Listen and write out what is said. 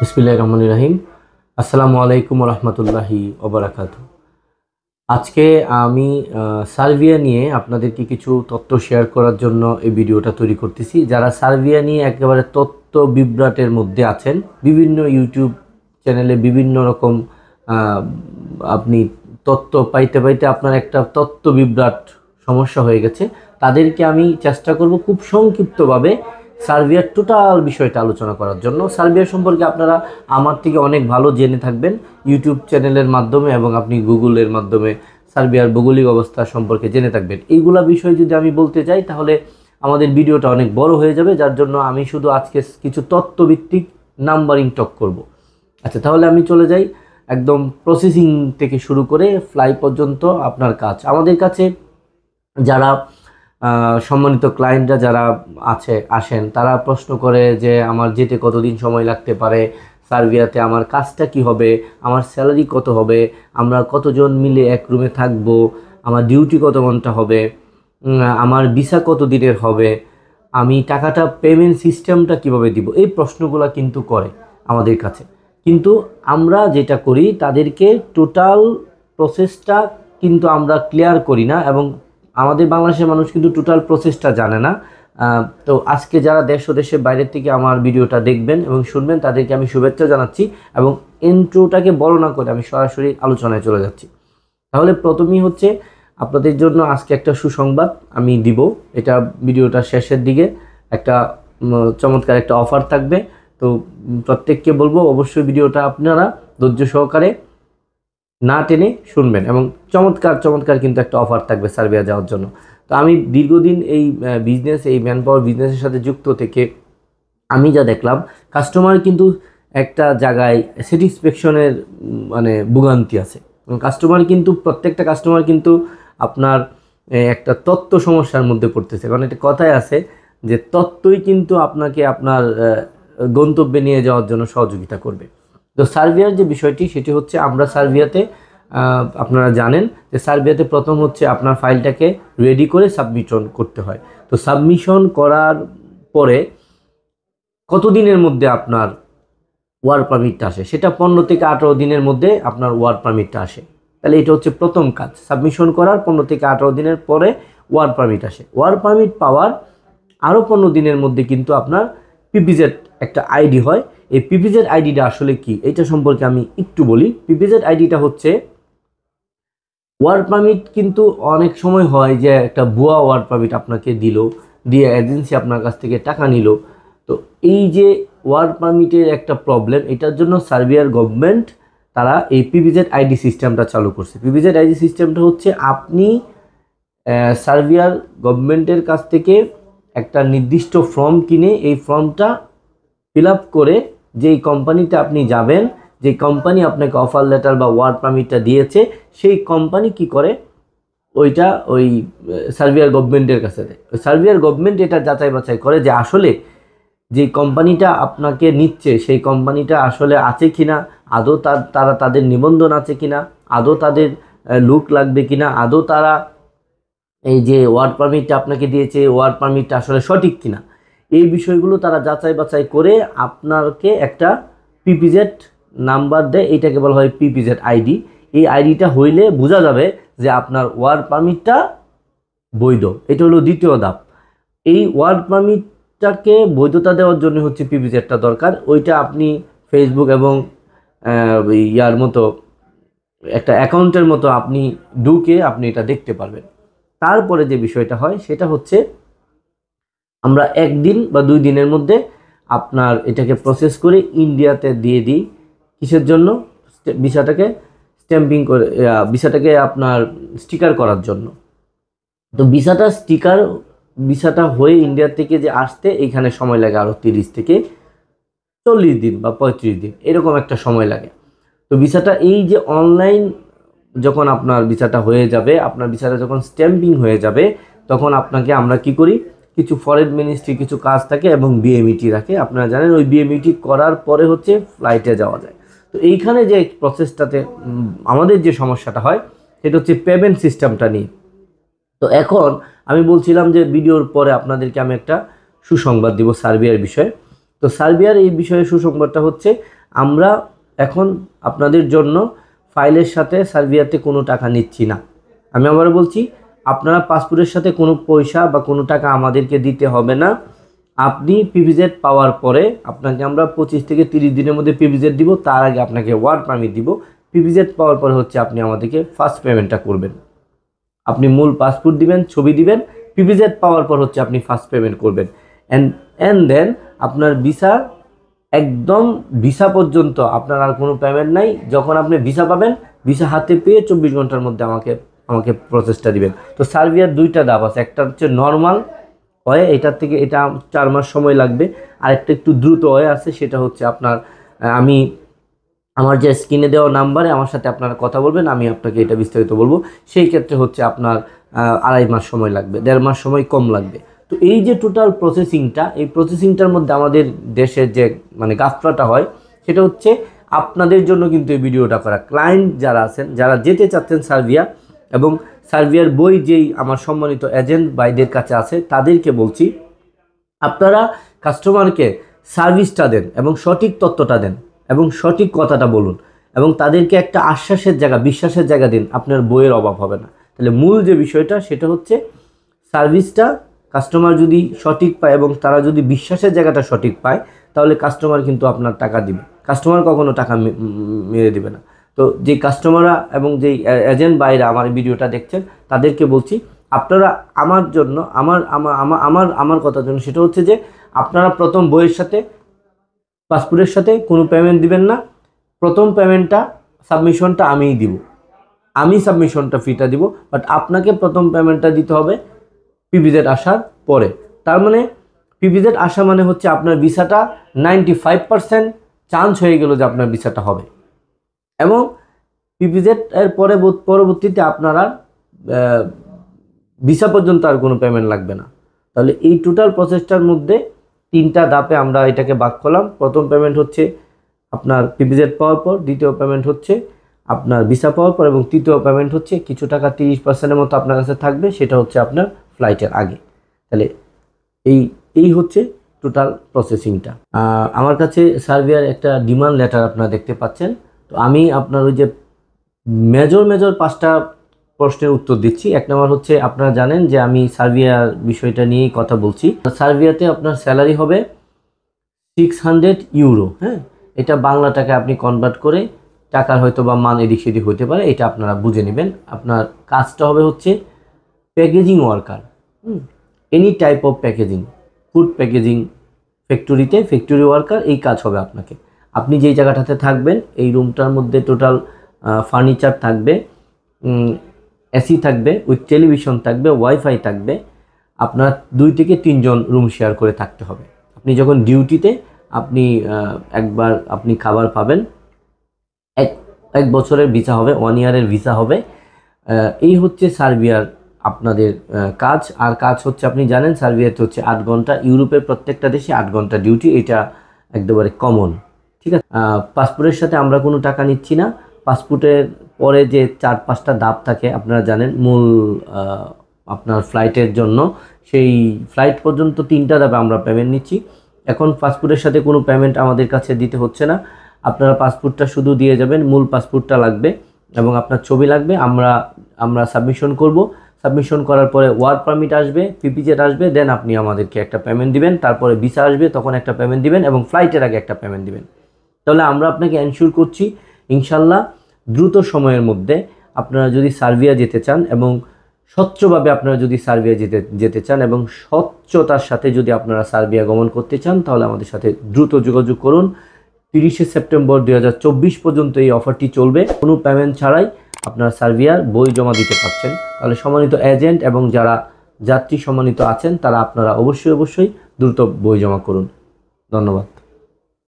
বিসমিল্লাহির রহমানির রহিম। আসসালামু আলাইকুম রহমতুল্লাহি ওবারাকাতু। আজকে আমি সার্বিয়া নিয়ে আপনাদেরকে কিছু তথ্য শেয়ার করার জন্য এই ভিডিওটা তৈরি করতেছি। যারা সার্বিয়া নিয়ে একেবারে তথ্য বিভ্রাটের মধ্যে আছেন, বিভিন্ন ইউটিউব চ্যানেলে বিভিন্ন রকম আপনি তথ্য পাইতে পাইতে আপনার একটা তথ্য বিভ্রাট সমস্যা হয়ে গেছে, তাদেরকে আমি চেষ্টা করব খুব সংক্ষিপ্তভাবে সার্বিয়ার টোটাল বিষয়টা আলোচনা করার জন্য। সার্বিয়া সম্পর্কে আপনারা আমার থেকে অনেক ভালো জেনে থাকবেন ইউটিউব চ্যানেলের মাধ্যমে, এবং আপনি গুগলের মাধ্যমে সার্বিয়ার ভৌগোলিক অবস্থা সম্পর্কে জেনে থাকবেন। এইগুলা বিষয় যদি আমি বলতে যাই তাহলে আমাদের ভিডিওটা অনেক বড় হয়ে যাবে, যার জন্য আমি শুধু আজকে কিছু তথ্যভিত্তিক নাম্বারিং টক করব। আচ্ছা, তাহলে আমি চলে যাই একদম প্রসেসিং থেকে শুরু করে ফ্লাই পর্যন্ত আপনার কাজ। আমাদের কাছে যারা সম্মানিত ক্লায়েন্টরা যারা আসেন, তারা প্রশ্ন করে যে আমার যেতে কতদিন সময় লাগতে পারে, সার্বিয়াতে আমার কাজটা কি হবে, আমার স্যালারি কত হবে, আমরা কতজন মিলে এক রুমে থাকবো, আমার ডিউটি কত ঘন্টা হবে, আমার ভিসা কত দিনের হবে, আমি টাকাটা পেমেন্ট সিস্টেমটা কিভাবে দিব, এই প্রশ্নগুলো কিন্তু করে আমাদের কাছে। কিন্তু আমরা যেটা করি, তাদেরকে টোটাল প্রসেসটা কিন্তু আমরা ক্লিয়ার করি না, এবং আমাদের বাংলাদেশের মানুষ কিন্তু টোটাল প্রসেসটা জানে না। তো আজকে যারা দেশ ও দেশের বাইরের থেকে আমার ভিডিওটা দেখবেন এবং শুনবেন, তাদেরকে আমি শুভেচ্ছা জানাচ্ছি, এবং ইন্ট্রোটাকে বড় না করে আমি সরাসরি আলোচনায় চলে যাচ্ছি। তাহলে প্রথমেই হচ্ছে আপনাদের জন্য আজকে একটা সুসংবাদ আমি দিব। এটা ভিডিওটা শেষের দিকে একটা চমৎকার একটা অফার থাকবে। তো প্রত্যেককে বলবো অবশ্যই ভিডিওটা আপনারা ধৈর্য সহকারে না টেনে শুনবেন, এবং চমৎকার চমৎকার কিন্তু একটা অফার থাকবে সার্বিয়া যাওয়ার জন্য। তো আমি দীর্ঘদিন এই এই ম্যান পাওয়ার বিজনেসের সাথে যুক্ত থেকে আমি যা দেখলাম, কাস্টমার কিন্তু একটা জায়গায় স্যাটিসফ্যাকশনের মানে ভোগান্তি আছে। কাস্টমার কিন্তু প্রত্যেকটা কাস্টমার কিন্তু আপনার একটা তত্ত্ব সমস্যার মধ্যে পড়তেছে, কারণ একটা কথাই আছে যে তত্ত্বই কিন্তু আপনাকে আপনার গন্তব্যে নিয়ে যাওয়ার জন্য সহযোগিতা করবে। তো সার্বিয়ার যে বিষয়টি সেটি হচ্ছে, আমরা সার্বিয়াতে আপনারা জানেন যে সার্বিয়াতে প্রথম হচ্ছে আপনার ফাইলটাকে রেডি করে সাবমিশন করতে হয়। তো সাবমিশন করার পরে কতদিনের মধ্যে আপনার ওয়ার্ক পারমিটটা আসে, সেটা 15 থেকে 18 দিনের মধ্যে আপনার ওয়ার্ক পারমিটটা আসে। তাহলে এটা হচ্ছে প্রথম কাজ, সাবমিশন করার 15 থেকে 18 দিনের পরে ওয়ার্ক পারমিট আসে। ওয়ার্ক পারমিট পাওয়ার আরও 15 দিনের মধ্যে কিন্তু আপনার পিপিজেড একটা আইডি হয়। এই পিপিজেড আইডিটা আসলে কি, এটা সম্পর্কে আমি একটু বলি। পিপিজেড আইডিটা হচ্ছে, ওয়ার্ক পারমিট কিন্তু অনেক সময় হয় যে একটা ভুয়া ওয়ার্ক পারমিট আপনাকে দিয়ে এজেন্সি আপনার কাছ থেকে টাকা নিল। তো এই যে ওয়ার্ক পারমিটের একটা প্রবলেম, এটার জন্য সার্বিয়ার গভর্নমেন্ট তারা এই পিপিজেড আইডি সিস্টেমটা চালু করছে। পিপিজেড আইডি সিস্টেমটা হচ্ছে, আপনি সার্বিয়ার গভর্নমেন্টের কাছ থেকে একটা নির্দিষ্ট ফর্ম কিনে এই ফর্মটা ফিল আপ করে যেই কোম্পানিতে আপনি যাবেন, যে কোম্পানি আপনাকে অফার লেটার বা ওয়ার্ক পারমিটটা দিয়েছে, সেই কোম্পানি কি করে, ওইটা ওই সার্বিয়ার গভর্নমেন্টের কাছে দেয়। ওই সার্বিয়ার গভর্নমেন্ট এটা যাচাই বাছাই করে যে আসলে যে কোম্পানিটা আপনাকে নিচ্ছে সেই কোম্পানিটা আসলে আছে কিনা, আদৌ তারা তাদের নিবন্ধন আছে কিনা, আদৌ তাদের লুক লাগবে কিনা, আদৌ তারা এই যে ওয়ার্ক পারমিটটা আপনাকে দিয়েছে ওয়ার্ক পারমিটটা আসলে সঠিক কিনা, এই বিষয়গুলো তারা যাচাই বাছাই করে আপনাকে একটা পিপিজেড নাম্বার দেয়। এইটাকে বলা হয় পিপিজেড আইডি। এই আইডিটা হইলে বোঝা যাবে যে আপনার ওয়ার্ক পারমিটটা বৈধ। এটা হলো দ্বিতীয় ধাপ। এই ওয়ার্ক পারমিটটাকে বৈধতা দেওয়ার জন্য হচ্ছে পিপিজেডটা দরকার। ওইটা আপনি ফেসবুক এবং ইয়ার মতো একটা অ্যাকাউন্টের মতো আপনি ঢুকে আপনি এটা দেখতে পারবেন। তারপরে যে বিষয়টা হয় সেটা হচ্ছে, আমরা 1 দিন বা 2 দিনের মধ্যে আপনার এটাকে প্রসেস করে ইন্ডিয়াতে দিয়ে দিই। কিসের জন্য? ভিসাটাকে স্ট্যাম্পিং করে, ভিসাটাকে আপনার স্টিকার করার জন্য। তো ভিসাটা হয়ে ইন্ডিয়া থেকে যে আসতে এইখানে সময় লাগে আরও 30 থেকে 40 দিন বা 35 দিন, এরকম একটা সময় লাগে। তো ভিসাটা এই যে অনলাইন যখন আপনার ভিসাটা হয়ে যাবে, আপনার ভিসাটা যখন স্ট্যাম্পিং হয়ে যাবে, তখন আপনাকে আমরা কি করি, কিছু ফরেন মিনিস্ট্রি কিছু কাজ থাকে এবং বিএমইটি রাখে। আপনারা জানেন ওই বিএমইটি করার পরে হচ্ছে ফ্লাইটে যাওয়া যায়। তো এইখানে যে প্রসেসটাতে আমাদের যে সমস্যাটা হয় সেটা হচ্ছে পেমেন্ট সিস্টেমটা নিয়ে। তো এখন আমি বলছিলাম যে ভিডিওর পরে আপনাদেরকে আমি একটা সুসংবাদ দিব সার্বিয়ার বিষয়ে। তো সার্বিয়ার এই বিষয়ে সুসংবাদটা হচ্ছে, আমরা এখন আপনাদের জন্য ফাইলের সাথে সার্বিয়াতে কোনো টাকা নিচ্ছি না। আমি আবার বলছি, আপনারা পাসপোর্টের সাথে কোনো পয়সা বা কোনো টাকা আমাদেরকে দিতে হবে না। আপনি পিভিজেড পাওয়ার পরে আপনাকে আমরা 25 থেকে 30 দিনের মধ্যে পিভিজেড দিব, তার আগে আপনাকে ওয়ার্ক পারমিট দিব। পিভিজেড পাওয়ার পরে হচ্ছে আপনি আমাদেরকে ফার্স্ট পেমেন্টটা করবেন। আপনি মূল পাসপোর্ট দিবেন, ছবি দিবেন, পিভিজেড পাওয়ার পর হচ্ছে আপনি ফার্স্ট পেমেন্ট করবেন। অ্যান্ড দেন আপনার ভিসা, একদম ভিসা পর্যন্ত আপনার আর কোনো পেমেন্ট নাই। যখন আপনি ভিসা পাবেন, ভিসা হাতে পেয়ে 24 ঘন্টার মধ্যে আমাকে প্রসেসটা দিবেন। তো সার্বিয়ার দুইটা ধাপ আছে, একটা হচ্ছে নর্মাল হয়, এটার থেকে এটা 4 মাস সময় লাগবে। আর একটা একটু দ্রুত হয় আছে, সেটা হচ্ছে আপনার আমার যে স্ক্রিনে দেওয়া নাম্বারে আমার সাথে আপনারা কথা বলবেন, আমি আপনাকে এটা বিস্তারিত বলবো। সেই ক্ষেত্রে হচ্ছে আপনার 2.5 মাস সময় লাগবে, 1.5 মাস সময় কম লাগবে। তো এই যে টোটাল প্রসেসিংটা, এই প্রসেসিংটার মধ্যে আমাদের দেশের যে মানে গাফলাটা হয়, সেটা হচ্ছে আপনাদের জন্য কিন্তু এই ভিডিওটা করা। ক্লায়েন্ট যারা আছেন, যারা যেতে চাচ্ছেন সার্বিয়া, এবং সার্বিয়ার বই যেই আমার সম্মানিত এজেন্ট ভাইদের কাছে আছে, তাদেরকে বলছি আপনারা কাস্টমারকে সার্ভিসটা দেন এবং সঠিক তথ্যটা দেন এবং সঠিক কথাটা বলুন, এবং তাদেরকে একটা আশ্বাসের জায়গা, বিশ্বাসের জায়গা দিন, আপনার বইয়ের অভাব হবে না। তাহলে মূল যে বিষয়টা সেটা হচ্ছে সার্ভিসটা কাস্টমার যদি সঠিক পায় এবং তারা যদি বিশ্বাসের জায়গাটা সঠিক পায়, তাহলে কাস্টমার কিন্তু আপনার টাকা দিবে। কাস্টমার কখনো টাকা মেরে দিবে না। তো যে কাস্টমাররা এবং যেই এজেন্ট বাইরা আমার ভিডিওটা দেখছেন, তাদেরকে বলছি আপনারা আমার জন্য, আমার কথার জন্য, সেটা হচ্ছে যে আপনারা প্রথম বইয়ের সাথে, পাসপোর্টের সাথে কোনো পেমেন্ট দিবেন না। প্রথম পেমেন্টটা, সাবমিশনটা আমিই দিব, আমি সাবমিশনটা ফিটা দিব, বাট আপনাকে প্রথম পেমেন্টটা দিতে হবে পিভিজেড আসার পরে। তার মানে পিভিজেড আসা মানে হচ্ছে আপনার ভিসাটা 95% চান্স হয়ে গেল যে আপনার ভিসাটা হবে, এবং পিভিজেড এর পরবর্তীতে আপনারা ভিসা পর্যন্ত আর কোনো পেমেন্ট লাগবে না। তাহলে এই টোটাল প্রসেসটার মধ্যে 3টা ধাপে আমরা এটাকে ভাগ করলাম। প্রথম পেমেন্ট হচ্ছে আপনার পিভিজেড পাওয়ার পর, দ্বিতীয় পেমেন্ট হচ্ছে আপনার ভিসা পাওয়ার পর, এবং তৃতীয় পেমেন্ট হচ্ছে কিছু টাকা 30%-এর মতো আপনার কাছে থাকবে, সেটা হচ্ছে আপনার ফ্লাইটের আগে। তাহলে এই হচ্ছে টোটাল প্রসেসিংটা। আমার কাছে সার্বিয়ার একটা ডিমান্ড লেটার আপনারা দেখতে পাচ্ছেন। তো আমি আপনার ওই যে মেজর 5টা প্রশ্নের উত্তর দিচ্ছি। 1 নম্বর হচ্ছে, আপনারা জানেন যে আমি সার্বিয়ার বিষয়টা নিয়েই কথা বলছি। সার্বিয়াতে আপনার স্যালারি হবে 600 ইউরো। হ্যাঁ, এটা বাংলা টাকা আপনি কনভার্ট করে, টাকার হয়তো বা মান এদিক সেদিক হতে পারে, এটা আপনারা বুঝে নেবেন। আপনার কাজটা হবে হচ্ছে packaging worker, any type of packaging, food packaging ফ্যাক্টরিতে ফ্যাক্টরি ওয়ার্কার, এই কাজ হবে আপনাকে। আপনি যেই জায়গাটাতে থাকবেন, এই রুমটার মধ্যে টোটাল ফার্নিচার থাকবে, এসি থাকবে, উইথ টেলিভিশন থাকবে, ওয়াইফাই থাকবে। আপনার 2 থেকে 3 জন রুম শেয়ার করে থাকতে হবে। আপনি যখন ডিউটিতে, আপনি একবার আপনি খাবার পাবেন, এক বছরের ভিসা হবে, 1 ইয়ারের ভিসা হবে। এই হচ্ছে সার্বিয়ার আপনাদের কাজ। আর কাজ হচ্ছে, আপনি জানেন সার্বিয়াতে হচ্ছে 8 ঘন্টা, ইউরোপের প্রত্যেকটা দেশে 8 ঘন্টা ডিউটি, এটা একেবারে কমন। ঠিক আছে, পাসপোর্টের সাথে আমরা কোনো টাকা নিচ্ছি না। পাসপোর্টের পরে যে 4-5টা ধাপ থাকে আপনারা জানেন, মূল আপনার ফ্লাইটের জন্য, সেই ফ্লাইট পর্যন্ত 3টা ধাপে আমরা পেমেন্ট নিচ্ছি। এখন পাসপোর্টের সাথে কোনো পেমেন্ট আমাদের কাছে দিতে হচ্ছে না। আপনারা পাসপোর্টটা শুধু দিয়ে যাবেন, মূল পাসপোর্টটা লাগবে এবং আপনার ছবি লাগবে। আমরা সাবমিশন করব। সাবমিশন করার পরে ওয়ার্ক পারমিট আসবে, পিপিজেড আসবে, দেন আপনি আমাদেরকে একটা পেমেন্ট দিবেন। তারপরে ভিসা আসবে, তখন একটা পেমেন্ট দিবেন, এবং ফ্লাইটের আগে একটা পেমেন্ট দিবেন। তাহলে আমরা আপনাকে এনশিওর করছি ইনশাল্লাহ দ্রুত সময়ের মধ্যে আপনারা যদি সার্বিয়া যেতে চান, এবং স্বচ্ছভাবে আপনারা যদি সার্বিয়া যেতে চান, এবং স্বচ্ছতার সাথে যদি আপনারা সার্বিয়া গমন করতে চান, তাহলে আমাদের সাথে দ্রুত যোগাযোগ করুন। 30 সেপ্টেম্বর 2024 পর্যন্ত এই অফারটি চলবে। কোনো পেমেন্ট ছাড়াই আপনারা সার্বিয়ার বই জমা দিতে পারছেন। তাহলে সম্মানিত এজেন্ট এবং যারা যাত্রী সম্মানিত আছেন, তারা আপনারা অবশ্যই দ্রুত বই জমা করুন। ধন্যবাদ।